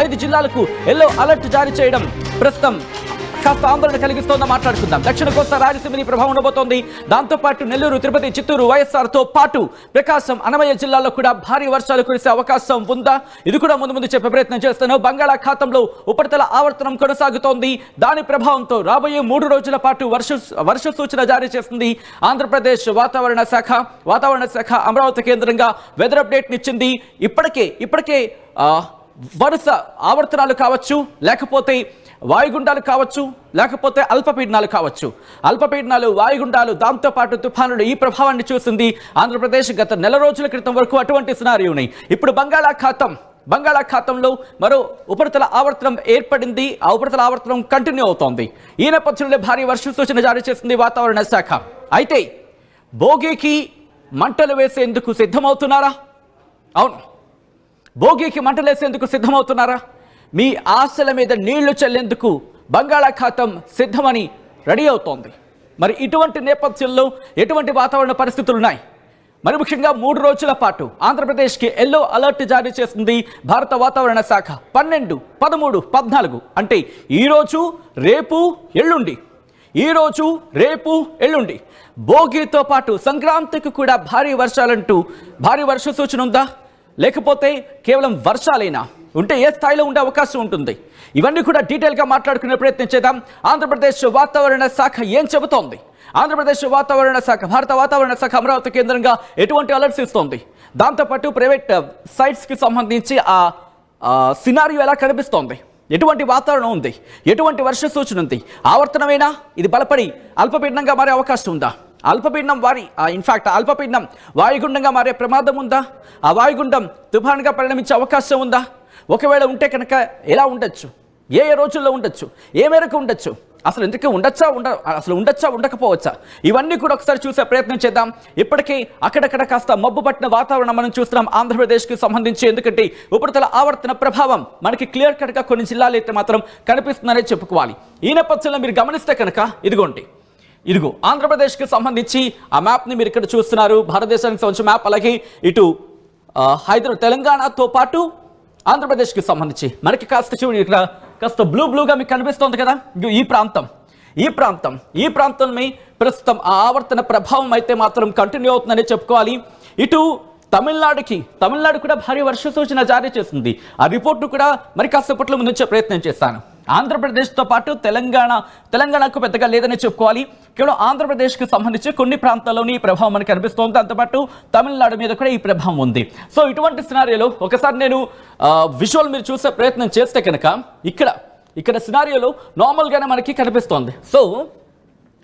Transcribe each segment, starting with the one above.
5 జిల్లాలకు yellow alert జారీ చేయడం ప్రస్తుతం కాస్త ఆందోళన కలిగిస్తోందా మాట్లాడుకుందాం. దక్షిణ కోస్తా రాయలసీమ ప్రభావం ఉండబోతోంది. దాంతోపాటు నెల్లూరు, తిరుపతి, చిత్తూరు, వైఎస్ఆర్తో పాటు ప్రకాశం, అన్నమయ్య జిల్లాల్లో కూడా భారీ వర్షాలు కురిసే అవకాశం ఉందా? ఇది కూడా ముందు చెప్పే ప్రయత్నం చేస్తాను. బంగాళాఖాతంలో ఉపరితల ఆవర్తనం కొనసాగుతోంది. దాని ప్రభావంతో రాబోయే 3 రోజుల పాటు వర్ష సూచన జారీ చేస్తుంది ఆంధ్రప్రదేశ్ వాతావరణ శాఖ. అమరావతి కేంద్రంగా వెదర్ అప్డేట్ ఇచ్చింది. ఇప్పటికే వరుస ఆవర్తనాలు కావచ్చు, లేకపోతే వాయుగుండాలు కావచ్చు, లేకపోతే అల్పపీడనాలు కావచ్చు. అల్పపీడనాలు, వాయుగుండాలు, దాంతోపాటు తుఫానులు ఈ ప్రభావాన్ని చూసింది ఆంధ్రప్రదేశ్. గత నెల రోజుల క్రితం వరకు అటువంటి సినారియో ఉన్నాయి. ఇప్పుడు బంగాళాఖాతంలో మరో ఉపరితల ఆవర్తనం ఏర్పడింది. ఆ ఉపరితల ఆవర్తనం కంటిన్యూ అవుతోంది. ఈ నేపథ్యంలో భారీ వర్ష సూచన జారీ చేసింది వాతావరణ శాఖ. అయితే భోగికి మంటలు వేసేందుకు సిద్ధమవుతున్నారా? అవును, భోగికి మంటలేసేందుకు సిద్ధమవుతున్నారా? మీ ఆశల మీద నీళ్లు చల్లేందుకు బంగాళాఖాతం సిద్ధమని రెడీ అవుతోంది. మరి ఇటువంటి నేపథ్యంలో ఎటువంటి వాతావరణ పరిస్థితులు ఉన్నాయి? మరి ముఖ్యంగా 3 రోజుల పాటు ఆంధ్రప్రదేశ్కి ఎల్లో అలర్ట్ జారీ చేసింది భారత వాతావరణ శాఖ. 12, 13, 14 అంటే ఈరోజు, రేపు, ఎల్లుండి భోగితో పాటు సంక్రాంతికి కూడా భారీ వర్ష సూచన ఉందా? లేకపోతే కేవలం వర్షాలైనా? ఉంటే ఏ స్థాయిలో ఉండే అవకాశం ఉంటుంది? ఇవన్నీ కూడా డీటెయిల్గా మాట్లాడుకునే ప్రయత్నం చేద్దాం. ఆంధ్రప్రదేశ్ వాతావరణ శాఖ ఏం చెబుతోంది? ఆంధ్రప్రదేశ్ వాతావరణ శాఖ, భారత వాతావరణ శాఖ అమరావతి కేంద్రంగా ఎటువంటి అలర్ట్స్ ఇస్తోంది? దాంతోపాటు ప్రైవేట్ సైట్స్కి సంబంధించి ఆ సినారియో ఎలా కనిపిస్తోంది? ఎటువంటి వాతావరణం ఉంది? ఎటువంటి వర్ష సూచన ఉంది? ఆవర్తనమైనా ఇది బలపడి అల్పపీడనంగా మారే అవకాశం ఉందా? అల్పపీడనం అల్పపీడనం వాయుగుండంగా మారే ప్రమాదం ఉందా? ఆ వాయుగుండం తుఫాన్గా పరిణమించే అవకాశం ఉందా? ఒకవేళ ఉంటే కనుక ఎలా ఉండొచ్చు? ఏ రోజుల్లో ఉండొచ్చు? ఏ మేరకు ఉండొచ్చు? అసలు ఎందుకు ఉండకపోవచ్చా? ఇవన్నీ కూడా ఒకసారి చూసే ప్రయత్నం చేద్దాం. ఇప్పటికీ అక్కడక్కడ కాస్త మబ్బు పట్టిన వాతావరణం మనం చూస్తున్నాం ఆంధ్రప్రదేశ్కి సంబంధించి. ఎందుకంటే ఉపరితల ఆవర్తన ప్రభావం మనకి క్లియర్ కట్గా కొన్ని జిల్లాలు అయితే మాత్రం కనిపిస్తుందనే చెప్పుకోవాలి. ఈ నేపథ్యంలో మీరు గమనిస్తే కనుక ఇదిగో ఆంధ్రప్రదేశ్కి సంబంధించి ఆ మ్యాప్ని మీరు ఇక్కడ చూస్తున్నారు. భారతదేశానికి సంబంధించిన మ్యాప్. అలాగే ఇటు తెలంగాణతో పాటు ఆంధ్రప్రదేశ్కి సంబంధించి మనకి ఇక్కడ కాస్త బ్లూగా మీకు కనిపిస్తోంది కదా. ఈ ప్రాంతం ప్రస్తుతం ఆ ఆవర్తన ప్రభావం అయితే మాత్రం కంటిన్యూ అవుతుందని చెప్పుకోవాలి. ఇటు తమిళనాడు కూడా భారీ వర్ష సూచన జారీ చేస్తుంది. ఆ రిపోర్టు కూడా మరి కాసేపట్లో ముందుంచే ప్రయత్నం చేస్తాను. ఆంధ్రప్రదేశ్తో పాటు తెలంగాణకు పెద్దగా లేదని చెప్పుకోవాలి. కేవలం ఆంధ్రప్రదేశ్కి సంబంధించి కొన్ని ప్రాంతాల్లోని ఈ ప్రభావం మనకు కనిపిస్తోంది. దాంతోపాటు తమిళనాడు మీద కూడా ఈ ప్రభావం ఉంది. సో ఇటువంటి సినారియోలో ఒకసారి నేను విజువల్ మీరు చూసే ప్రయత్నం చేస్తే కనుక ఇక్కడ సినారియోలో నార్మల్గానే మనకి కనిపిస్తోంది. సో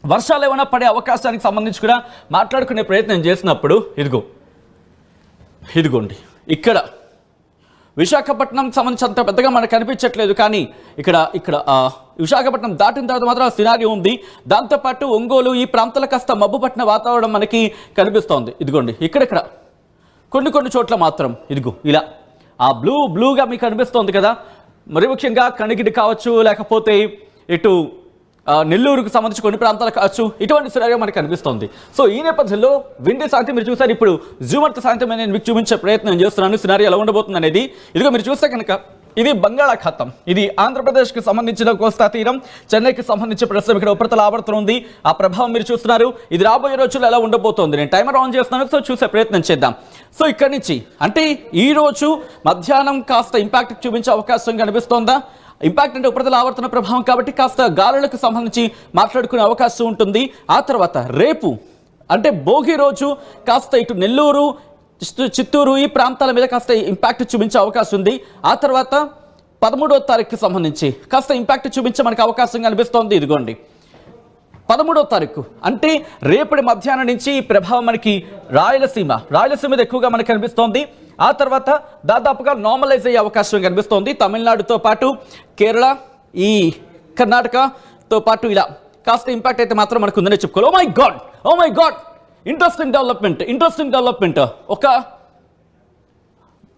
వర్షాలు ఏమైనా పడే అవకాశానికి సంబంధించి కూడా మాట్లాడుకునే ప్రయత్నం చేసినప్పుడు ఇదిగోండి ఇక్కడ విశాఖపట్నం సంబంధించి అంత పెద్దగా మనకు కనిపించట్లేదు. కానీ ఇక్కడ విశాఖపట్నం దాటిన తర్వాత మాత్రం ఆ సినారియో ఉంది. దాంతోపాటు ఒంగోలు ఈ ప్రాంతాల కాస్త మబ్బు పట్టిన వాతావరణం మనకి కనిపిస్తోంది. ఇదిగోండి ఇక్కడ కొన్ని చోట్ల మాత్రం ఇలా ఆ బ్లూగా మీకు కనిపిస్తోంది కదా. మరి ముఖ్యంగా కనిగిరి కావచ్చు, లేకపోతే ఇటు నెల్లూరుకు సంబంధించి కొన్ని ప్రాంతాలు కావచ్చు, ఇటువంటి సినారియో మనకు కనిపిస్తోంది. సో ఈ నేపథ్యంలో విండి సాయంత్రం మీరు చూసారు. ఇప్పుడు జూమర్త సాయంత్రం నేను మీకు చూపించే ప్రయత్నం చేస్తున్నాను సినారియో ఎలా ఉండబోతుంది అనేది. ఇదిగో మీరు చూస్తే కనుక ఇది బంగాళాఖాతం. ఇది ఆంధ్రప్రదేశ్కి సంబంధించిన కోస్తా తీరం, చెన్నైకి సంబంధించి ప్రస్తుతం ఇక్కడ ఉపరితల ఆవర్తనం ఉంది. ఆ ప్రభావం మీరు చూస్తున్నారు. ఇది రాబోయే రోజుల్లో ఎలా ఉండబోతోంది? నేను టైమర్ ఆన్ చేస్తున్నాను. సో చూసే ప్రయత్నం చేద్దాం. సో ఇక్కడి నుంచి అంటే ఈ రోజు మధ్యాహ్నం కాస్త ఇంపాక్ట్ చూపించే అవకాశం కనిపిస్తోందా? ఇంపాక్ట్ అంటే ఉపరితల ఆవర్తన ప్రభావం కాబట్టి కాస్త గాలులకు సంబంధించి మాట్లాడుకునే అవకాశం ఉంటుంది. ఆ తర్వాత రేపు అంటే భోగి రోజు కాస్త ఇటు నెల్లూరు, చిత్తూరు ఈ ప్రాంతాల మీద కాస్త ఇంపాక్ట్ చూపించే అవకాశం ఉంది. ఆ తర్వాత 13వ తారీఖుకి సంబంధించి కాస్త ఇంపాక్ట్ చూపించే మనకు అవకాశం కనిపిస్తోంది. ఇదిగోండి 13వ తారీఖు అంటే రేపటి మధ్యాహ్నం నుంచి ఈ ప్రభావం మనకి రాయలసీమ మీద ఎక్కువగా మనకు కనిపిస్తోంది. ఆ తర్వాత దాదాపుగా నార్మలైజ్ అయ్యే అవకాశం కనిపిస్తోంది. తమిళనాడుతో పాటు కేరళ, ఈ కర్ణాటకతో పాటు ఇలా కాస్త ఇంపాక్ట్ అయితే మాత్రం మనకు ఉందనే చెప్పుకోవాలి. Oh my god interesting development. ఒక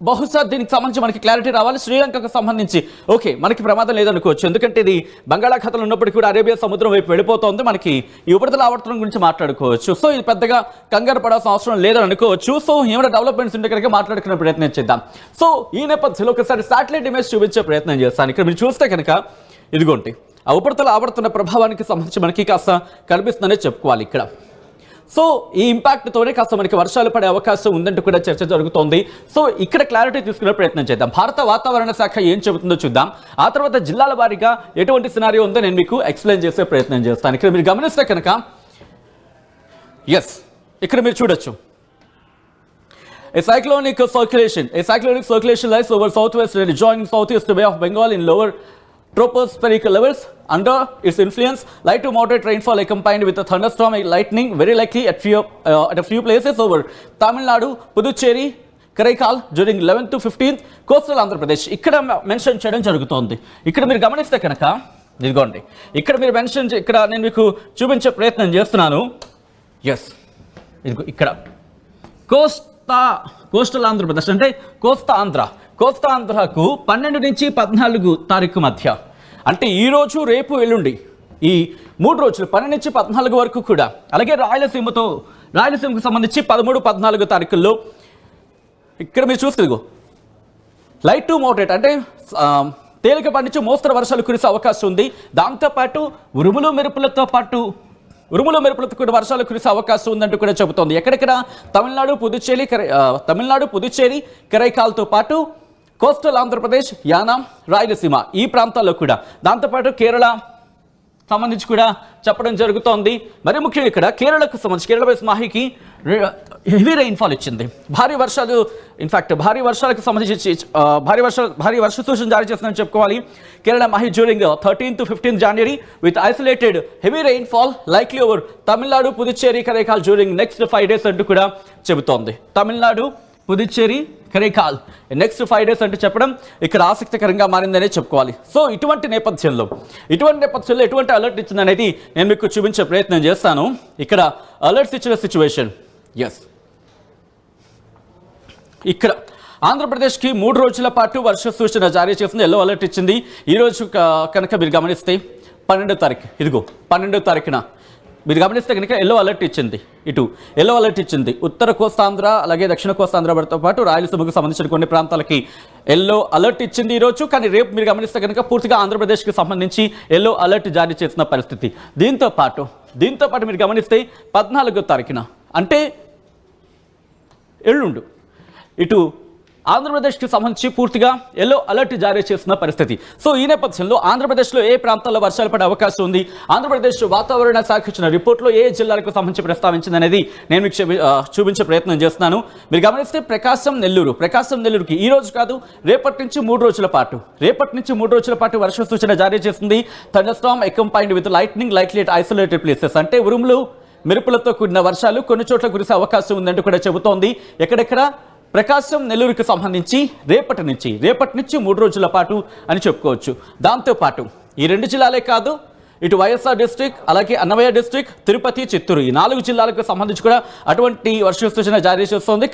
బహుశా దీనికి సంబంధించి మనకి క్లారిటీ రావాలి. శ్రీలంకకు సంబంధించి ఓకే మనకి ప్రమాదం లేదనుకోవచ్చు, ఎందుకంటే ఇది బంగాళాఖాతంలో ఉన్నప్పటికీ కూడా అరేబియా సముద్రం వైపు వెళ్ళిపోతుంది. మనకి ఈ ఉపరితల ఆవర్తనం గురించి మాట్లాడుకోవచ్చు. సో ఇది పెద్దగా కంగారు పడాల్సిన అవసరం లేదని అనుకోవచ్చు. సో ఏమైనా డెవలప్మెంట్స్ ఉంటే కనుక మాట్లాడుకునే ప్రయత్నం చేద్దాం. సో ఈ నేపథ్యంలో ఒకసారి శాటిలైట్ ఇమేజ్ చూపించే ప్రయత్నం చేస్తాను. ఇక్కడ మీరు చూస్తే కనుక ఇదిగోండి ఆ ఉపరితల ఆవర్తన ప్రభావానికి సంబంధించి మనకి కాస్త కనిపిస్తుందనే చెప్పుకోవాలి ఇక్కడ. సో ఈ ఇంపాక్ట్తోనే కాస్త మనకి వర్షాలు పడే అవకాశం ఉందంటూ కూడా చర్చ జరుగుతోంది. సో ఇక్కడ క్లారిటీ తీసుకునే ప్రయత్నం చేద్దాం. భారత వాతావరణ శాఖ ఏం చెబుతుందో చూద్దాం. ఆ తర్వాత జిల్లాల వారీగా ఎటువంటి సినారియో ఉందో నేను మీకు ఎక్స్ప్లెయిన్ చేసే ప్రయత్నం చేస్తాను. ఇక్కడ మీరు గమనిస్తే కనుక ఇక్కడ మీరు చూడొచ్చు A cyclonic circulation lies over southwest and joining southeast Bay of Bengal in lower tropospheric levels. Under its influence, light to moderate rainfall accompanied with a thunderstorm and lightning very likely at a few places over Tamil Nadu, Puducherry, Karaikal during 11th to 15th coastal Andhra Pradesh. ఇక్కడ mention చేయడం జరుగుతోంది. ఇక్కడ మీరు గమనిస్తే కనుక ఇదిగోండి ఇక్కడ మీరు ఇక్కడ నేను మీకు చూపించే ప్రయత్నం చేస్తున్నాను. ఇదిగో ఇక్కడ కోస్టల్ ఆంధ్రప్రదేశ్ అంటే కోస్తా ఆంధ్రకు 12 నుంచి 14 తారీఖు మధ్య అంటే ఈ రోజు రేపు ఎల్లుండి ఈ 3 రోజులు 12 నుంచి 14 వరకు కూడా, అలాగే రాయలసీమకు సంబంధించి 13, 14 తారీఖుల్లో ఇక్కడ మీరు చూస్తే లైట్ టు మోడరేట్ అంటే తేలికపాటి నుంచి మోస్తరు వర్షాలు కురిసే అవకాశం ఉంది. దాంతోపాటు ఉరుములు మెరుపులతో కూడా వర్షాలు కురిసే అవకాశం ఉందంటూ కూడా చెబుతోంది. ఎక్కడెక్కడ తమిళనాడు, పుదుచ్చేరి, కరైకాల్తో పాటు కోస్టల్ ఆంధ్రప్రదేశ్, యానాం, రాయలసీమ ఈ ప్రాంతాల్లో కూడా, దాంతోపాటు కేరళ సంబంధించి కూడా చెప్పడం జరుగుతోంది. మరి ముఖ్యంగా ఇక్కడ కేరళకు సంబంధించి కేరళ బేస్ మాహికి హెవీ రెయిన్ఫాల్ ఇచ్చింది. భారీ వర్షాలకు సంబంధించి భారీ వర్ష సూచన జారీ చేస్తుందని చెప్పుకోవాలి. Kerala Mahe during 13th to 15th January with isolated heavy rainfall likely over Tamil Nadu, Puducherry, Karaikal during next 5 days అంటూ కూడా చెబుతోంది. తమిళనాడు, పుదుచ్చేరి, కరైకాల్ నెక్స్ట్ 5 days అంటూ చెప్పడం ఇక్కడ ఆసక్తికరంగా మారిందనే చెప్పుకోవాలి. సో ఇటువంటి నేపథ్యంలో ఎటువంటి అలర్ట్ ఇచ్చింది అనేది నేను మీకు చూపించే ప్రయత్నం చేస్తాను. ఇక్కడ అలర్ట్స్ ఇచ్చిన సిచ్యువేషన్ ఇక్కడ ఆంధ్రప్రదేశ్కి 3 రోజుల పాటు వర్ష సూచన జారీ చేసింది. ఎల్లో అలర్ట్ ఇచ్చింది. ఈరోజు కనుక మీరు గమనిస్తే 12వ తారీఖు 12వ తారీఖున మీరు గమనిస్తే కనుక ఎల్లో అలర్ట్ ఇచ్చింది. ఉత్తర కోస్తాంధ్ర అలాగే దక్షిణ కోస్తాంధ్రతో పాటు రాయలసీమకు సంబంధించిన కొన్ని ప్రాంతాలకి ఎల్లో అలర్ట్ ఇచ్చింది ఈరోజు. కానీ రేపు మీరు గమనిస్తే కనుక పూర్తిగా ఆంధ్రప్రదేశ్కి సంబంధించి ఎల్లో అలర్ట్ జారీ చేసిన పరిస్థితి. దీంతో పాటు మీరు గమనిస్తే 14వ తారీఖున అంటే ఎల్లుండు ఇటు ఆంధ్రప్రదేశ్కి సంబంధించి పూర్తిగా ఎల్లో అలర్ట్ జారీ చేసిన పరిస్థితి. సో ఈ నేపథ్యంలో ఆంధ్రప్రదేశ్లో ఏ ప్రాంతాల్లో వర్షాలు పడే అవకాశం ఉంది, ఆంధ్రప్రదేశ్ వాతావరణ శాఖ ఇచ్చిన రిపోర్ట్లో ఏ జిల్లాలకు సంబంధించి ప్రస్తావించింది అనేది నేను మీకు చూపించే ప్రయత్నం చేస్తున్నాను. మీరు గమనిస్తే ప్రకాశం నెల్లూరుకి ఈ రోజు కాదు రేపటి నుంచి 3 రోజుల పాటు వర్ష సూచన జారీ చేసింది. Thunderstorm accompanied with lightning likely at isolated places అంటే ఉరుములు మెరుపులతో కూడిన వర్షాలు కొన్ని చోట్ల కురిసే అవకాశం ఉందంటూ కూడా చెబుతోంది. ఎక్కడెక్కడ ప్రకాశం నెల్లూరుకి సంబంధించి రేపటి నుంచి 3 రోజుల పాటు అని చెప్పుకోవచ్చు. దాంతోపాటు ఈ 2 జిల్లాలే కాదు ఇటు వైఎస్ఆర్ డిస్ట్రిక్ట్ అలాగే అన్నమయ్య డిస్ట్రిక్ట్, తిరుపతి, చిత్తూరు ఈ 4 జిల్లాలకు సంబంధించి కూడా అటువంటి వర్ష సూచన జారీ చేస్తోంది.